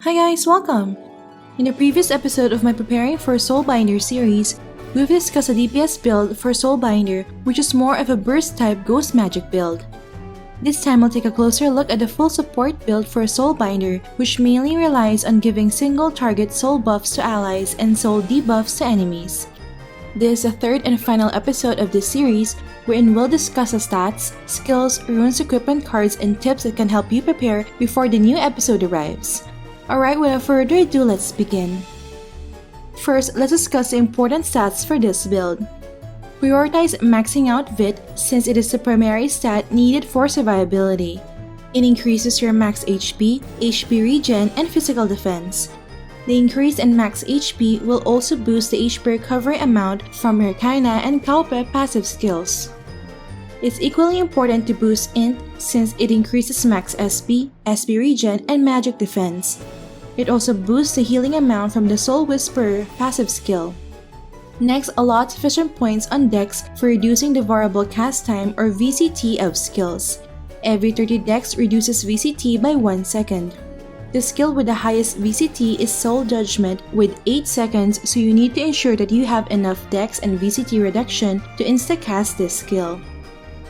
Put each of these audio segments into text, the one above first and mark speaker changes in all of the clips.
Speaker 1: Hi guys, welcome! In the previous episode of my Preparing for Soulbinder series, we've discussed a DPS build for Soulbinder, which is more of a burst type ghost magic build. This time we'll take a closer look at the full support build for Soulbinder, which mainly relies on giving single target soul buffs to allies and soul debuffs to enemies. This is the third and final episode of this series, wherein we'll discuss the stats, skills, runes, equipment cards, and tips that can help you prepare before the new episode arrives. Alright, without further ado, let's begin. First, let's discuss the important stats for this build. Prioritize maxing out Vit since it is the primary stat needed for survivability. It increases your max HP, HP regen, and physical defense. The increase in max HP will also boost the HP recovery amount from your Kaina and Kaupe passive skills. It's equally important to boost Int since it increases max SP, SP regen, and magic defense. It also boosts the healing amount from the Soul Whisperer passive skill. Next, allot sufficient points on Dex for reducing the variable cast time or VCT of skills. Every 30 Dex reduces VCT by 1 second. The skill with the highest VCT is Soul Judgment with 8 seconds, so you need to ensure that you have enough Dex and VCT reduction to insta-cast this skill.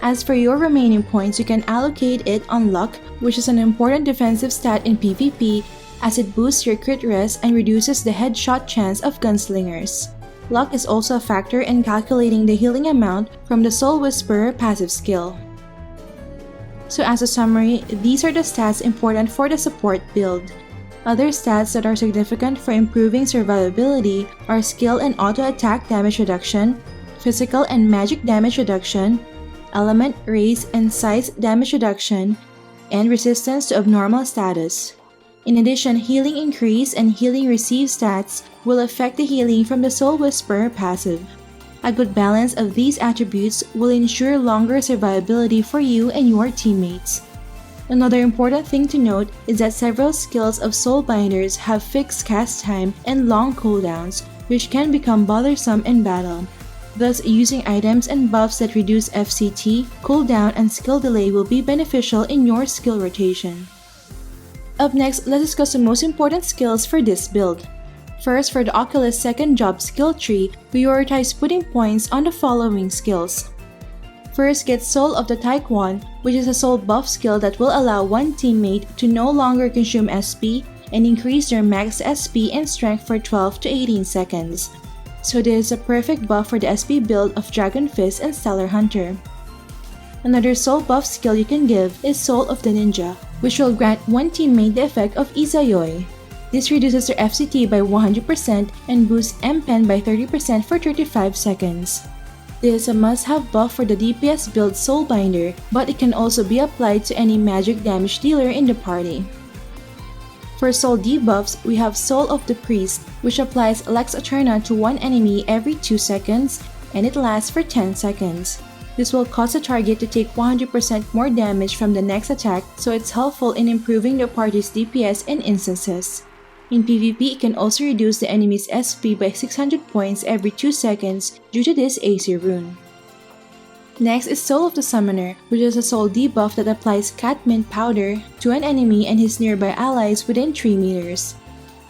Speaker 1: As for your remaining points, you can allocate it on Luck, which is an important defensive stat in PvP as it boosts your crit res and reduces the headshot chance of gunslingers. Luck is also a factor in calculating the healing amount from the Soul Whisperer passive skill. So as a summary, these are the stats important for the support build. Other stats that are significant for improving survivability are skill and auto-attack damage reduction, physical and magic damage reduction, element, race, and size damage reduction, and resistance to abnormal status. In addition, healing increase and healing receive stats will affect the healing from the Soul Whisperer passive. A good balance of these attributes will ensure longer survivability for you and your teammates. Another important thing to note is that several skills of Soulbinders have fixed cast time and long cooldowns, which can become bothersome in battle. Thus, using items and buffs that reduce FCT, cooldown, and skill delay will be beneficial in your skill rotation. Up next, let's discuss the most important skills for this build. First, for the Oculus second job skill tree, prioritize putting points on the following skills. First, get Soul of the Taekwon, which is a soul buff skill that will allow one teammate to no longer consume SP and increase their max SP and strength for 12 to 18 seconds. So this is a perfect buff for the SP build of Dragon Fist and Stellar Hunter. Another soul buff skill you can give is Soul of the Ninja, which will grant one teammate the effect of Izayoi. This reduces their FCT by 100% and boosts M-Pen by 30% for 35 seconds. This is a must-have buff for the DPS build Soulbinder, but it can also be applied to any magic damage dealer in the party. For soul debuffs, we have Soul of the Priest, which applies Lex Eterna to one enemy every 2 seconds, and it lasts for 10 seconds. This will cause the target to take 100% more damage from the next attack, so it's helpful in improving the party's DPS in instances. In PvP, it can also reduce the enemy's SP by 600 points every 2 seconds due to this AC rune. Next is Soul of the Summoner, which is a soul debuff that applies Catmint Powder to an enemy and his nearby allies within 3 meters.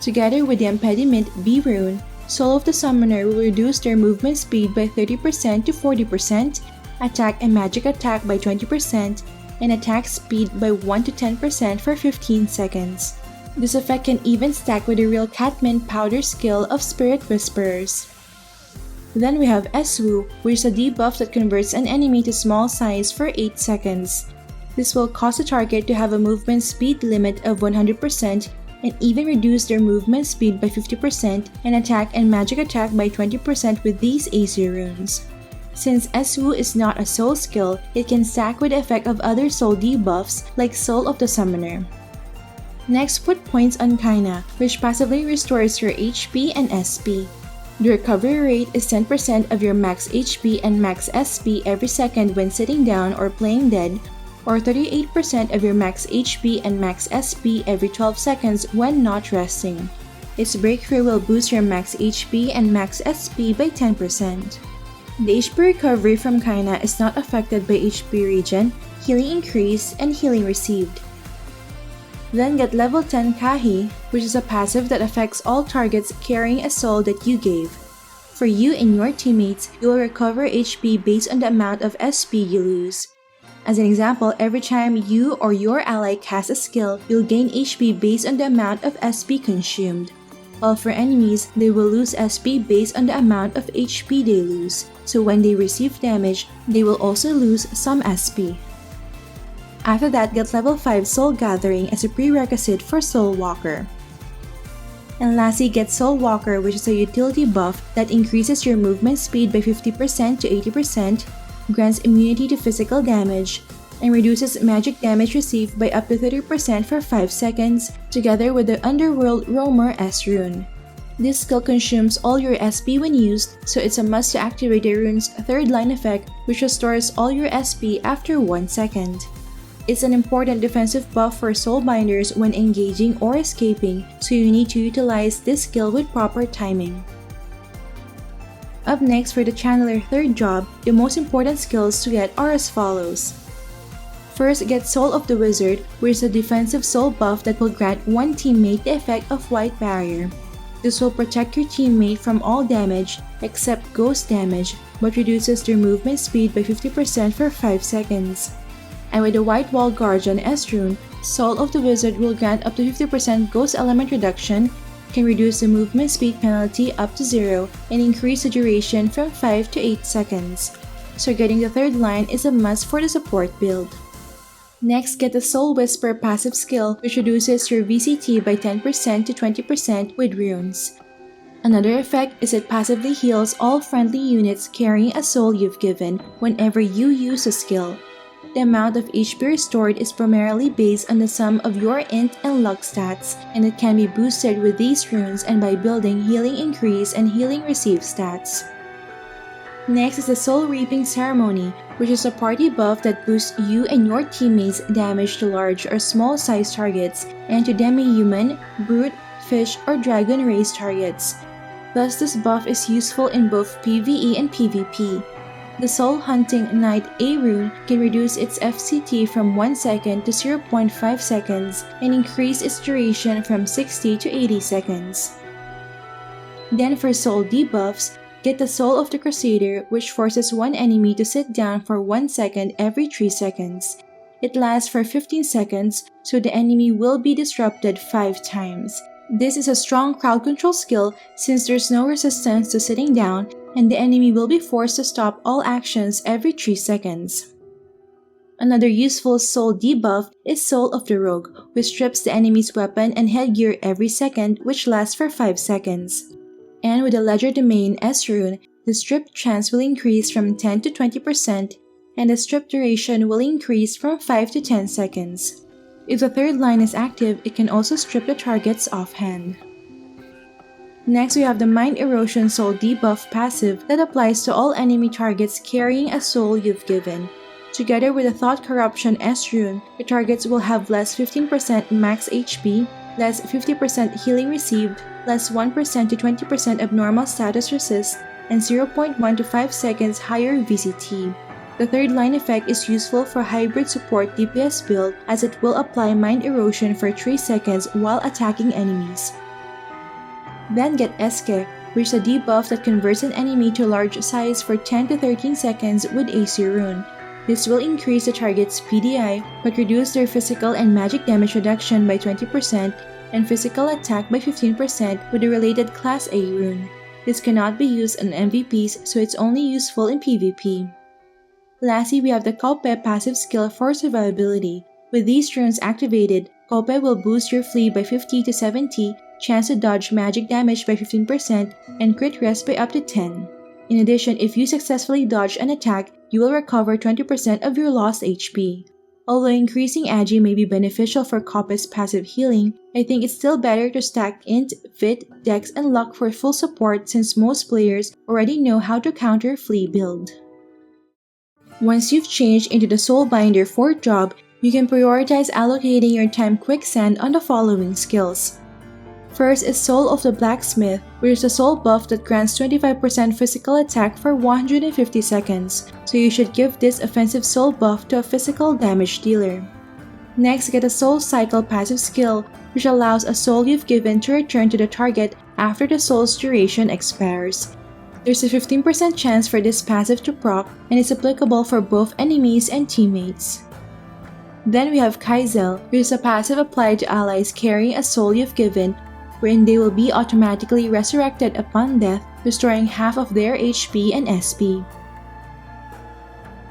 Speaker 1: Together with the Impediment B rune, Soul of the Summoner will reduce their movement speed by 30% to 40%, attack and magic attack by 20%, and attack speed by 1 to 10% for 15 seconds. This effect can even stack with the real Catmint Powder skill of Spirit Whisperers. Then we have Eswu, which is a debuff that converts an enemy to small size for 8 seconds. This will cause the target to have a movement speed limit of 100% and even reduce their movement speed by 50% and attack and magic attack by 20% with these AC runes. Since Eswu is not a soul skill, it can stack with the effect of other soul debuffs like Soul of the Summoner. Next, put points on Kaina, which passively restores your HP and SP. The recovery rate is 10% of your max HP and max SP every second when sitting down or playing dead, or 38% of your max HP and max SP every 12 seconds when not resting. Its breakthrough will boost your max HP and max SP by 10%. The HP recovery from Kaina is not affected by HP regen, healing increase, and healing received. Then get level 10 Kahi, which is a passive that affects all targets carrying a soul that you gave. For you and your teammates, you will recover HP based on the amount of SP you lose. As an example, every time you or your ally casts a skill, you'll gain HP based on the amount of SP consumed. While for enemies, they will lose SP based on the amount of HP they lose, so when they receive damage, they will also lose some SP. After that, get level 5 Soul Gathering as a prerequisite for Soul Walker. And lastly, get Soul Walker, which is a utility buff that increases your movement speed by 50% to 80%, grants immunity to physical damage, and reduces magic damage received by up to 30% for 5 seconds, together with the Underworld Roamer S rune. This skill consumes all your SP when used, so it's a must to activate the rune's third line effect, which restores all your SP after 1 second. It's an important defensive buff for soulbinders when engaging or escaping, so you need to utilize this skill with proper timing. Up next, for the Channeler third job, the most important skills to get are as follows. First, get Soul of the Wizard, which is a defensive soul buff that will grant one teammate the effect of White Barrier. This will protect your teammate from all damage except ghost damage, but reduces their movement speed by 50% for 5 seconds. And with the White Wall Guardian S rune, Soul of the Wizard will grant up to 50% ghost element reduction, can reduce the movement speed penalty up to 0, and increase the duration from 5 to 8 seconds. So getting the third line is a must for the support build. Next, get the Soul Whisper passive skill, which reduces your VCT by 10% to 20% with runes. Another effect is it passively heals all friendly units carrying a soul you've given whenever you use a skill. The amount of HP restored is primarily based on the sum of your int and luck stats, and it can be boosted with these runes and by building healing increase and healing receive stats. Next is the Soul Reaping Ceremony, which is a party buff that boosts you and your teammates' damage to large or small size targets and to demi-human, brute, fish, or dragon race targets. Thus, this buff is useful in both PvE and PvP. The Soul Hunting Knight A rune can reduce its FCT from 1 second to 0.5 seconds and increase its duration from 60 to 80 seconds. Then for soul debuffs, get the Soul of the Crusader, which forces one enemy to sit down for 1 second every 3 seconds. It lasts for 15 seconds, so the enemy will be disrupted 5 times. This is a strong crowd control skill since there's no resistance to sitting down, and the enemy will be forced to stop all actions every 3 seconds. Another useful soul debuff is Soul of the Rogue, which strips the enemy's weapon and headgear every second, which lasts for 5 seconds. And with the Legerdemain S rune, the strip chance will increase from 10 to 20%, and the strip duration will increase from 5 to 10 seconds. If the third line is active, it can also strip the targets offhand. Next, we have the Mind Erosion Soul debuff passive that applies to all enemy targets carrying a soul you've given. Together with the Thought Corruption S rune, the targets will have less 15% max HP, less 50% healing received, less 1% to 20% abnormal status resist, and 0.1 to 5 seconds higher VCT. The third line effect is useful for hybrid support DPS build as it will apply Mind Erosion for 3 seconds while attacking enemies. Then get Eske, which is a debuff that converts an enemy to large size for 10 to 13 seconds with AC rune. This will increase the target's PDI but reduce their physical and magic damage reduction by 20% and physical attack by 15% with the related Class A rune. This cannot be used on MVPs, so it's only useful in PvP. Lastly, we have the Kaupe passive skill for survivability. With these runes activated, Kaupe will boost your flee by 50 to 70, chance to dodge magic damage by 15%, and crit rest by up to 10. In addition, if you successfully dodge an attack, you will recover 20% of your lost HP. Although increasing agi may be beneficial for Kaupe's passive healing, I think it's still better to stack int, vit, dex, and luck for full support since most players already know how to counter flee build. Once you've changed into the Soulbinder 4th job, you can prioritize allocating your time quicksand on the following skills. First is Soul of the Blacksmith, which is a soul buff that grants 25% physical attack for 150 seconds, so you should give this offensive soul buff to a physical damage dealer. Next, get a Soul Cycle passive skill, which allows a soul you've given to return to the target after the soul's duration expires. There's a 15% chance for this passive to proc, and it's applicable for both enemies and teammates. Then we have Kaizel, which is a passive applied to allies carrying a soul you've given, wherein they will be automatically resurrected upon death, restoring half of their HP and SP.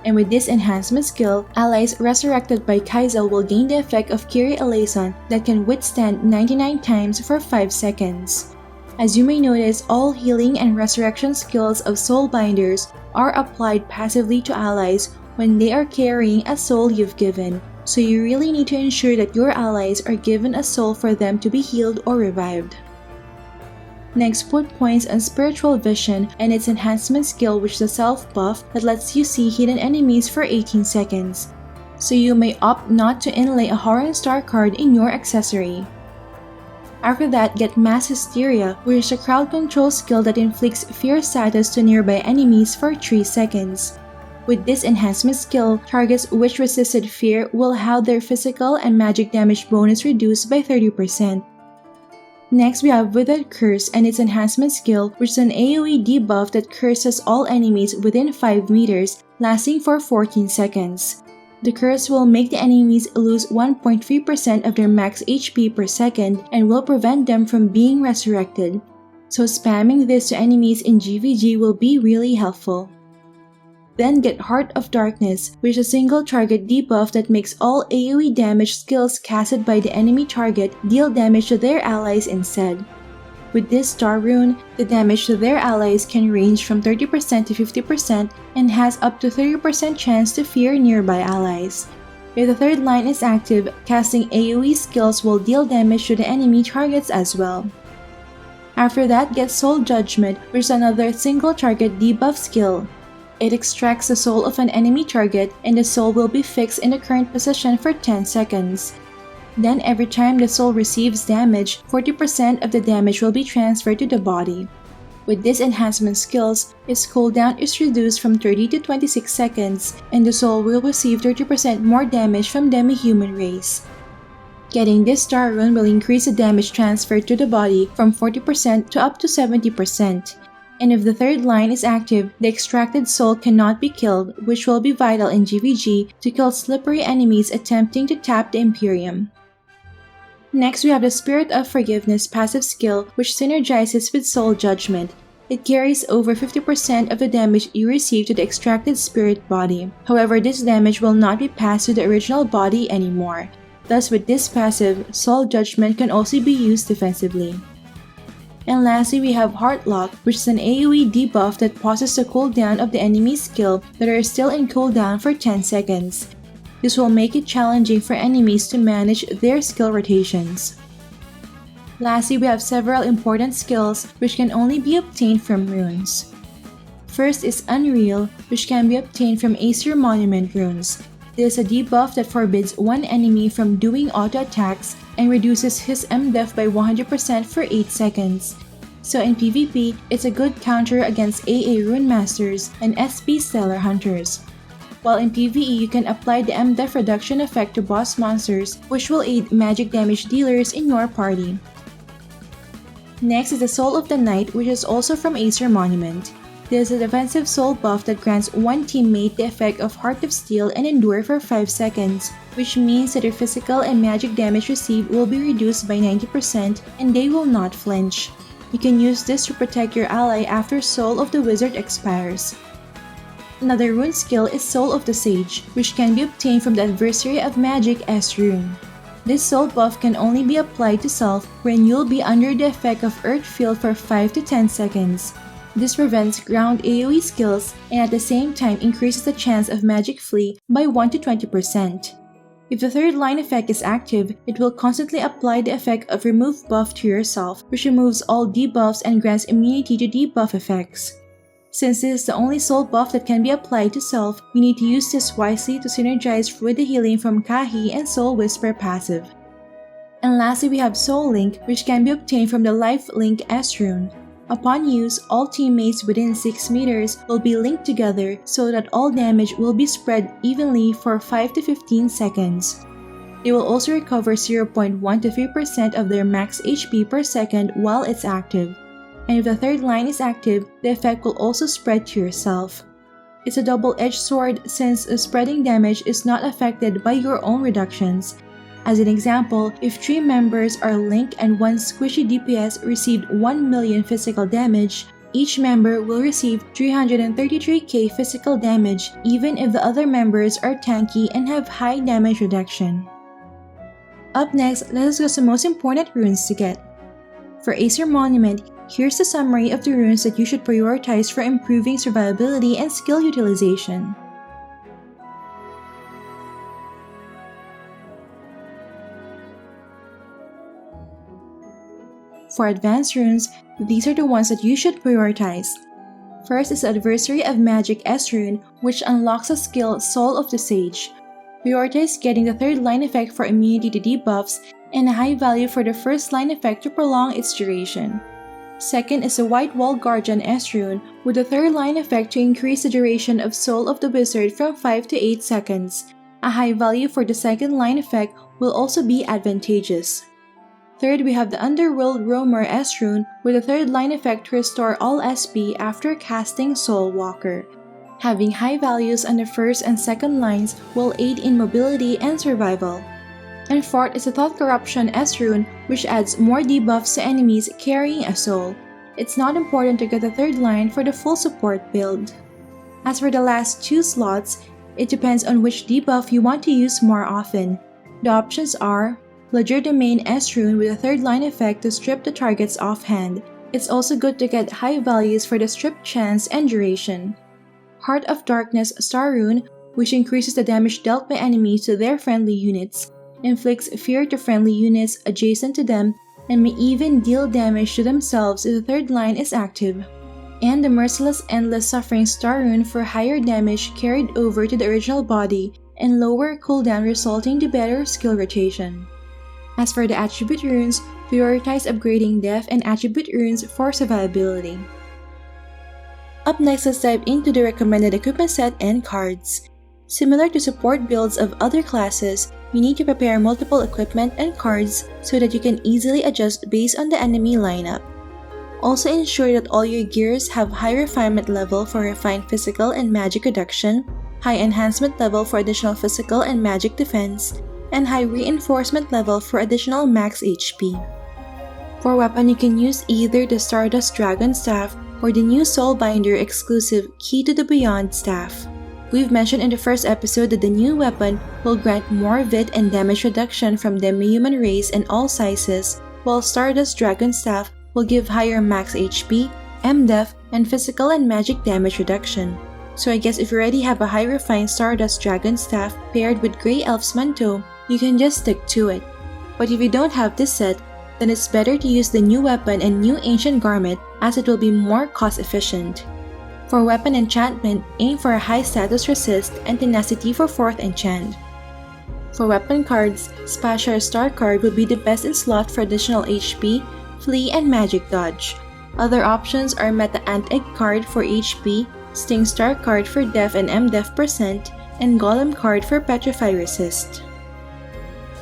Speaker 1: And with this enhancement skill, allies resurrected by Kaizel will gain the effect of Kiri Eleison that can withstand 99 times for 5 seconds. As you may notice, all healing and resurrection skills of Soulbinders are applied passively to allies when they are carrying a soul you've given, so you really need to ensure that your allies are given a soul for them to be healed or revived. Next, put points on Spiritual Vision and its enhancement skill, which is a self-buff that lets you see hidden enemies for 18 seconds, so you may opt not to inlay a Horan Star card in your accessory. After that, get Mass Hysteria, which is a crowd control skill that inflicts fear status to nearby enemies for 3 seconds. With this enhancement skill, targets which resisted fear will have their physical and magic damage bonus reduced by 30%. Next, we have Withered Curse and its enhancement skill, which is an AoE debuff that curses all enemies within 5 meters, lasting for 14 seconds. The curse will make the enemies lose 1.3% of their max HP per second and will prevent them from being resurrected. So spamming this to enemies in GVG will be really helpful. Then get Heart of Darkness, which is a single target debuff that makes all AoE damage skills casted by the enemy target deal damage to their allies instead. With this star rune, the damage to their allies can range from 30% to 50% and has up to 30% chance to fear nearby allies. If the third line is active, casting AoE skills will deal damage to the enemy targets as well. After that, get Soul Judgment, which is another single target debuff skill. It extracts the soul of an enemy target and the soul will be fixed in the current position for 10 seconds. Then every time the soul receives damage, 40% of the damage will be transferred to the body. With this enhancement skills, its cooldown is reduced from 30 to 26 seconds and the soul will receive 30% more damage from demi-human race. Getting this star rune will increase the damage transferred to the body from 40% to up to 70%. And if the third line is active, the extracted soul cannot be killed, which will be vital in GVG to kill slippery enemies attempting to tap the Imperium. Next, we have the Spirit of Forgiveness passive skill, which synergizes with Soul Judgment. It carries over 50% of the damage you receive to the extracted spirit body. However, this damage will not be passed to the original body anymore. Thus, with this passive, Soul Judgment can also be used defensively. And lastly, we have Heartlock, which is an AoE debuff that pauses the cooldown of the enemy's skill that are still in cooldown for 10 seconds. This will make it challenging for enemies to manage their skill rotations. Lastly, we have several important skills which can only be obtained from runes. First is Unreal, which can be obtained from Aesir Monument runes. This is a debuff that forbids one enemy from doing auto attacks and reduces his MDef by 100% for 8 seconds. So in PvP, it's a good counter against AA Rune Masters and SP Stellar Hunters. While in PvE, you can apply the MDef reduction effect to boss monsters, which will aid magic damage dealers in your party. Next is the Soul of the Night, which is also from Aesir Monument. This is a defensive soul buff that grants one teammate the effect of Heart of Steel and endure for 5 seconds, which means that their physical and magic damage received will be reduced by 90% and they will not flinch. You can use this to protect your ally after Soul of the Wizard expires. Another rune skill is Soul of the Sage, which can be obtained from the Adversary of Magic S rune. This soul buff can only be applied to self when you'll be under the effect of Earth Field for 5 to 10 seconds. This prevents ground AoE skills and at the same time increases the chance of magic flee by 1 to 20%. If the third line effect is active, it will constantly apply the effect of Remove buff to yourself, which removes all debuffs and grants immunity to debuff effects. Since this is the only soul buff that can be applied to self, you need to use this wisely to synergize with the healing from Kahi and Soul Whisper passive. And lastly, we have Soul Link, which can be obtained from the Life Link S rune. Upon use, all teammates within 6 meters will be linked together so that all damage will be spread evenly for 5 to 15 seconds. They will also recover 0.1 to 3% of their max HP per second while it's active. And if the third line is active, the effect will also spread to yourself. It's a double-edged sword since spreading damage is not affected by your own reductions. As an example, if 3 members are linked and one squishy DPS received 1 million physical damage, each member will receive 333k physical damage even if the other members are tanky and have high damage reduction. Up next, let us go to the most important runes to get. For Acer Monument, here's the summary of the runes that you should prioritize for improving survivability and skill utilization. For advanced runes, these are the ones that you should prioritize. First is the Adversary of Magic S rune, which unlocks the skill Soul of the Sage. Prioritize getting the third line effect for immunity to debuffs and a high value for the first line effect to prolong its duration. Second is the White Wall Guardian S rune, with the third line effect to increase the duration of Soul of the Wizard from 5 to 8 seconds. A high value for the second line effect will also be advantageous. Third, we have the Underworld Roamer S rune with a third line effect to restore all SP after casting Soul Walker. Having high values on the first and second lines will aid in mobility and survival. And fourth is the Thought Corruption S rune, which adds more debuffs to enemies carrying a soul. It's not important to get the third line for the full support build. As for the last 2 slots, it depends on which debuff you want to use more often. The options are Legerdemain S rune with a third line effect to strip the targets offhand. It's also good to get high values for the strip chance and duration. Heart of Darkness Star rune, which increases the damage dealt by enemies to their friendly units, inflicts fear to friendly units adjacent to them, and may even deal damage to themselves if the third line is active. And the Merciless Endless Suffering Star rune for higher damage carried over to the original body and lower cooldown resulting to better skill rotation. As for the attribute runes, prioritize upgrading Def and attribute runes for survivability. Up next, let's dive into the recommended equipment set and cards. Similar to support builds of other classes, you need to prepare multiple equipment and cards so that you can easily adjust based on the enemy lineup. Also ensure that all your gears have high refinement level for refined physical and magic reduction, high enhancement level for additional physical and magic defense, and high reinforcement level for additional max HP. For weapon, you can use either the Stardust Dragon Staff or the new Soulbinder exclusive Key to the Beyond Staff. We've mentioned in the first episode that the new weapon will grant more VIT and damage reduction from the human race and all sizes, while Stardust Dragon Staff will give higher max HP, MDef, and physical and magic damage reduction. So I guess if you already have a high refined Stardust Dragon Staff paired with Grey Elf's Manto, you can just stick to it. But if you don't have this set, then it's better to use the new weapon and new ancient garment as it will be more cost efficient. For weapon enchantment, aim for a high status resist and tenacity for 4th enchant. For weapon cards, Spashar Star card would be the best in slot for additional HP, flee, and magic dodge. Other options are Meta Ant-Egg card for HP, Sting Star card for Def and MDef %, and Golem card for Petrify resist.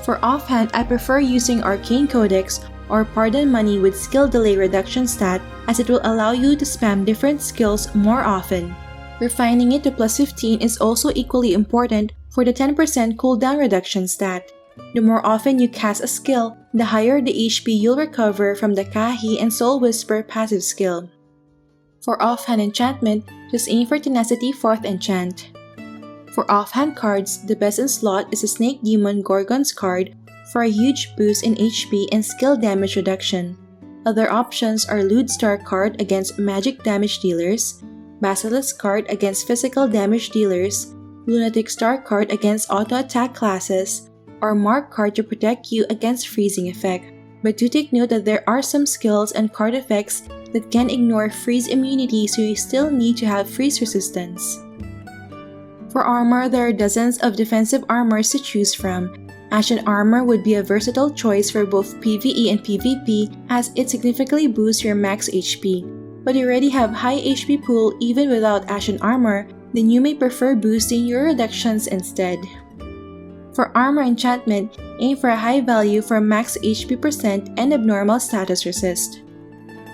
Speaker 1: For offhand, I prefer using Arcane Codex or Pardon Money with skill delay reduction stat as it will allow you to spam different skills more often. Refining it to plus 15 is also equally important for the 10% cooldown reduction stat. The more often you cast a skill, the higher the HP you'll recover from the Kahi and Soul Whisper passive skill. For offhand enchantment, just aim for Tenacity 4th enchant. For offhand cards, the best in slot is the Snake Demon Gorgon's card for a huge boost in HP and skill damage reduction. Other options are Lewd Star card against magic damage dealers, Basilisk card against physical damage dealers, Lunatic Star card against auto attack classes, or Mark card to protect you against freezing effect. But do take note that there are some skills and card effects that can ignore freeze immunity, so you still need to have freeze resistance. For armor, there are dozens of defensive armors to choose from. Ashen Armor would be a versatile choice for both PvE and PvP as it significantly boosts your max HP. But you already have high HP pool even without Ashen Armor, then you may prefer boosting your reductions instead. For armor enchantment, aim for a high value for max HP percent and abnormal status resist.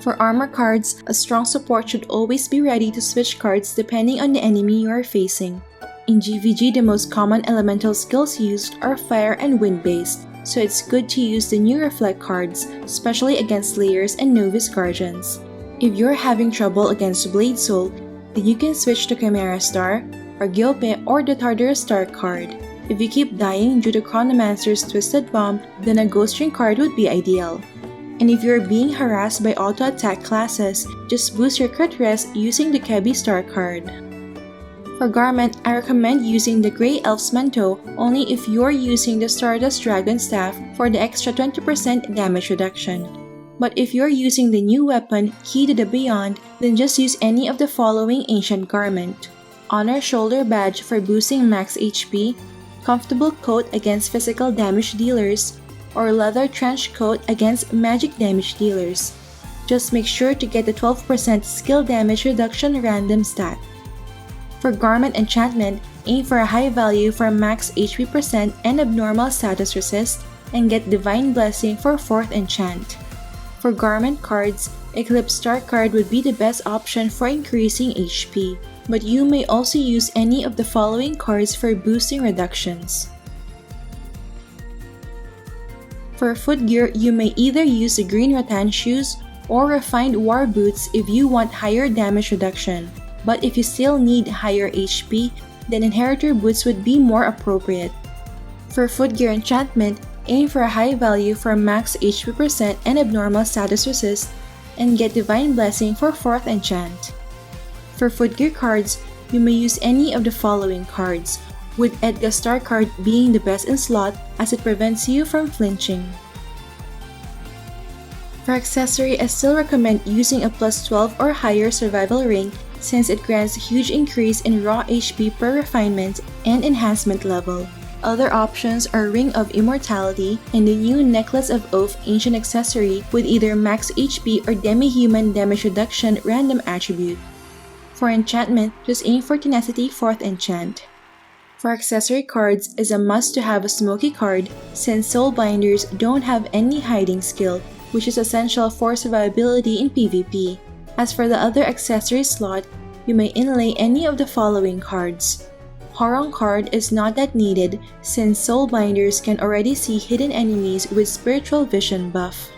Speaker 1: For armor cards, a strong support should always be ready to switch cards depending on the enemy you are facing. In GVG, the most common elemental skills used are fire and wind based, so it's good to use the new reflect cards, especially against Slayers and Novice Guardians. If you're having trouble against Blade Soul, then you can switch to Chimera Star, or Gyope, or the Tartarus Star card. If you keep dying due to Chronomancer's Twisted Bomb, then a Ghost Ring card would be ideal. And if you're being harassed by auto-attack classes, just boost your crit rest using the Kebi Star card. For garment, I recommend using the Grey Elf's Manto only if you're using the Stardust Dragon Staff for the extra 20% damage reduction. But if you're using the new weapon, Key to the Beyond, then just use any of the following ancient garment. Honor Shoulder Badge for boosting max HP, Comfortable Coat against physical damage dealers, or Leather Trench Coat against magic damage dealers. Just make sure to get the 12% skill damage reduction random stat. For garment enchantment, aim for a high value for max HP percent and abnormal status resist, and get Divine Blessing for 4th enchant. For garment cards, Eclipse Star card would be the best option for increasing HP, but you may also use any of the following cards for boosting reductions. For footgear, you may either use the Green Rattan Shoes or Refined War Boots if you want higher damage reduction, but if you still need higher HP, then Inheritor Boots would be more appropriate. For footgear enchantment, aim for a high value for max HP percent and abnormal status resist, and get Divine Blessing for 4th enchant. For footgear cards, you may use any of the following cards, with Edgar Star card being the best in slot as it prevents you from flinching. For accessory, I still recommend using a plus 12 or higher survival ring since it grants a huge increase in raw HP per refinement and enhancement level. Other options are Ring of Immortality and the new Necklace of Oath ancient accessory with either max HP or demi-human damage reduction random attribute. For enchantment, just aim for Tenacity 4th enchant. For accessory cards, is a must to have a Smoky card since Soulbinders don't have any hiding skill, which is essential for survivability in PvP. As for the other accessory slot, you may inlay any of the following cards. Horong card is not that needed since Soulbinders can already see hidden enemies with Spiritual Vision buff.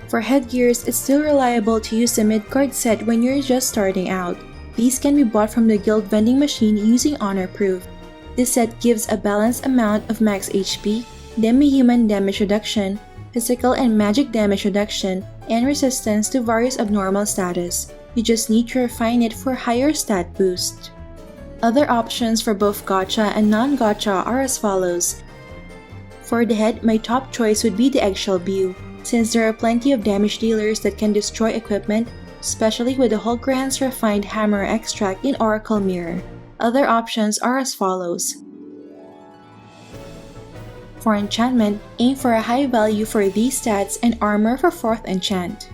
Speaker 1: For headgears, it's still reliable to use the mid-card set when you're just starting out. These can be bought from the guild vending machine using Honor Proof. This set gives a balanced amount of max HP, demi-human damage reduction, physical and magic damage reduction, and resistance to various abnormal status. You just need to refine it for higher stat boost. Other options for both gacha and non-gacha are as follows. For the head, my top choice would be the Eggshell View, since there are plenty of damage dealers that can destroy equipment, especially with the Holgran's Refined Hammer extract in Oracle Mirror. Other options are as follows. For enchantment, aim for a high value for these stats and armor for 4th enchant.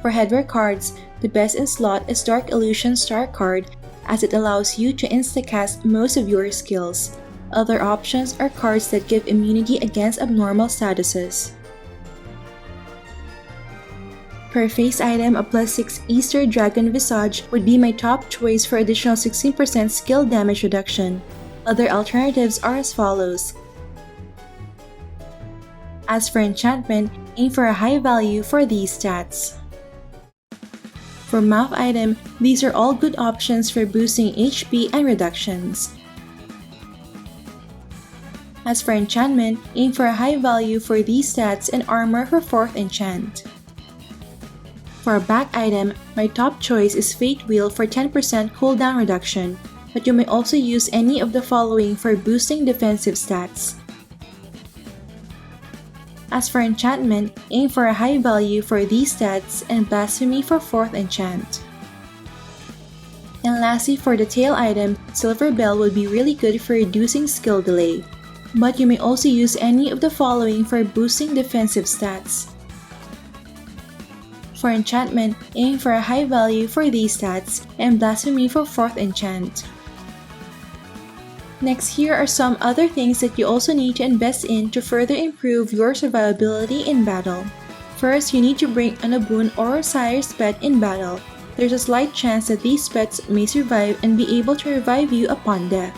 Speaker 1: For headwear cards, the best in slot is Dark Illusion Star card as it allows you to instacast most of your skills. Other options are cards that give immunity against abnormal statuses. Per face item, a plus 6 Easter Dragon Visage would be my top choice for additional 16% skill damage reduction. Other alternatives are as follows. As for enchantment, aim for a high value for these stats. For mouth item, these are all good options for boosting HP and reductions. As for enchantment, aim for a high value for these stats and armor for 4th enchant. For a back item, my top choice is Fate Wheel for 10% cooldown reduction, but you may also use any of the following for boosting defensive stats. As for enchantment, aim for a high value for these stats and Blasphemy for 4th enchant. And lastly, for the tail item, Silver Bell would be really good for reducing skill delay, but you may also use any of the following for boosting defensive stats. For enchantment, aim for a high value for these stats and Blasphemy for 4th enchant. Next, here are some other things that you also need to invest in to further improve your survivability in battle. First, you need to bring an Abun or Osiris pet in battle. There's a slight chance that these pets may survive and be able to revive you upon death.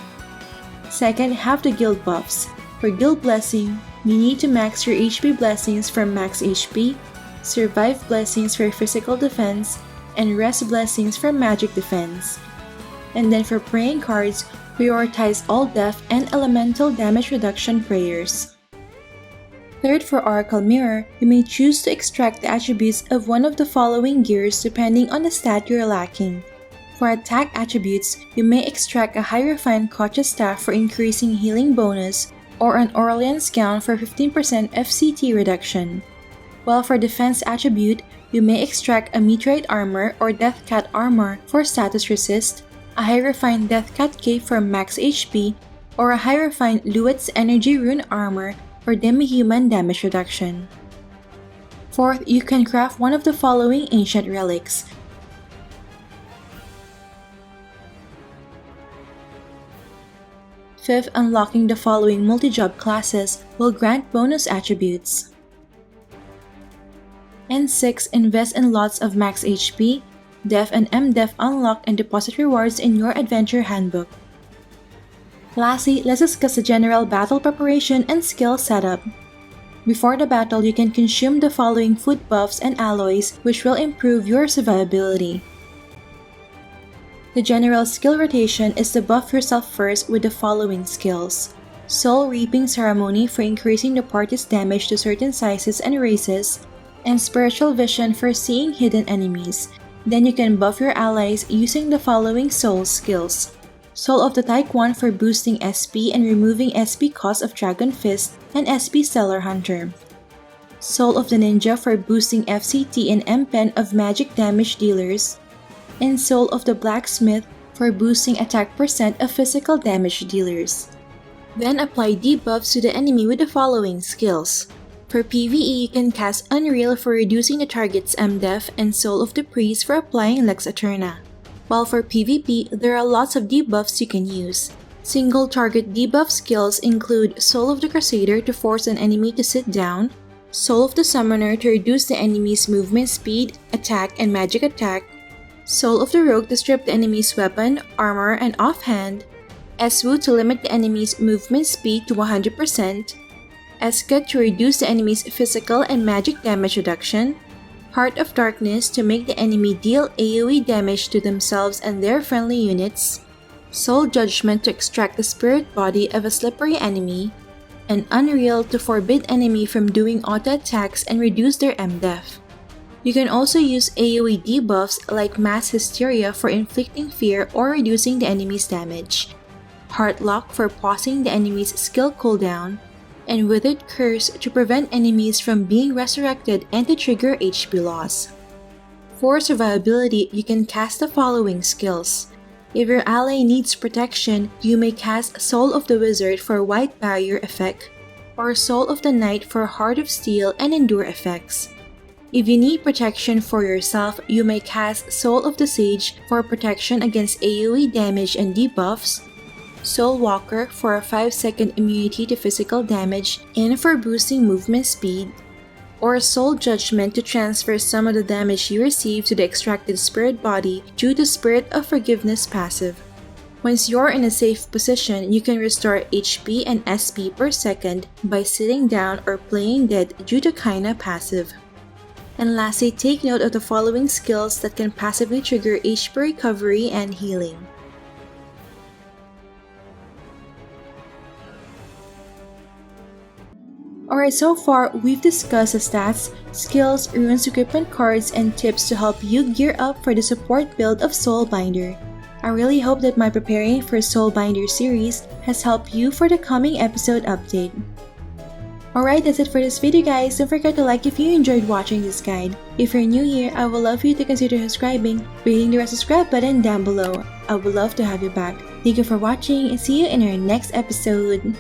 Speaker 1: Second, have the guild buffs. For guild blessing, you need to max your HP blessings for max HP, survive blessings for physical defense, and rest blessings for magic defense. And then for praying cards, prioritize all death and elemental damage reduction prayers. Third, for Oracle Mirror, you may choose to extract the attributes of one of the following gears depending on the stat you're lacking. For attack attributes, you may extract a Hierophant Kocha staff for increasing healing bonus, or an Orleans gown for 15% FCT reduction. While for defense attribute, you may extract a Meteorite armor or Deathcat armor for status resist, a Hierophant Deathcat cape for max HP, or a Hierophant Luet's Energy Rune armor for demi-human damage reduction. Fourth, you can craft one of the following ancient relics. Fifth, unlocking the following multi-job classes will grant bonus attributes. And 6, invest in lots of max HP, Def and MDef unlock and deposit rewards in your adventure handbook. Lastly, let's discuss the general battle preparation and skill setup. Before the battle, you can consume the following food buffs and alloys which will improve your survivability. The general skill rotation is to buff yourself first with the following skills. Soul Reaping Ceremony for increasing the party's damage to certain sizes and races, and Spiritual Vision for seeing hidden enemies. Then you can buff your allies using the following soul skills. Soul of the Taekwon for boosting SP and removing SP cost of Dragon Fist and SP Stellar Hunter. Soul of the Ninja for boosting FCT and MPen of magic damage dealers. And Soul of the Blacksmith for boosting attack percent of physical damage dealers. Then apply debuffs to the enemy with the following skills. For PvE, you can cast Unreal for reducing the target's MDef and Soul of the Priest for applying Lex Eterna. While for PvP, there are lots of debuffs you can use. Single target debuff skills include Soul of the Crusader to force an enemy to sit down, Soul of the Summoner to reduce the enemy's movement speed, attack, and magic attack, Soul of the Rogue to strip the enemy's weapon, armor, and offhand, Eswu to limit the enemy's movement speed to 100%, Esca to reduce the enemy's physical and magic damage reduction, Heart of Darkness to make the enemy deal AoE damage to themselves and their friendly units, Soul Judgment to extract the spirit body of a slippery enemy, and Unreal to forbid enemy from doing auto attacks and reduce their MDef. You can also use AoE debuffs like Mass Hysteria for inflicting fear or reducing the enemy's damage, Heartlock for pausing the enemy's skill cooldown, and Withered Curse to prevent enemies from being resurrected and to trigger HP loss. For survivability, you can cast the following skills. If your ally needs protection, you may cast Soul of the Wizard for White Barrier effect, or Soul of the Knight for Heart of Steel and Endure effects. If you need protection for yourself, you may cast Soul of the Sage for protection against AoE damage and debuffs, Soul Walker for a 5-second immunity to physical damage and for boosting movement speed, or Soul Judgment to transfer some of the damage you receive to the extracted spirit body due to Spirit of Forgiveness passive. Once you're in a safe position, you can restore HP and SP per second by sitting down or playing dead due to Kaina passive. And lastly, take note of the following skills that can passively trigger HP recovery and healing. Alright, so far we've discussed the stats, skills, runes, equipment cards, and tips to help you gear up for the support build of Soulbinder. I really hope that my Preparing for Soulbinder series has helped you for the coming episode update. Alright, that's it for this video guys. Don't forget to like if you enjoyed watching this guide. If you're new here, I would love for you to consider subscribing by hitting the red subscribe button down below. I would love to have you back. Thank you for watching and see you in our next episode.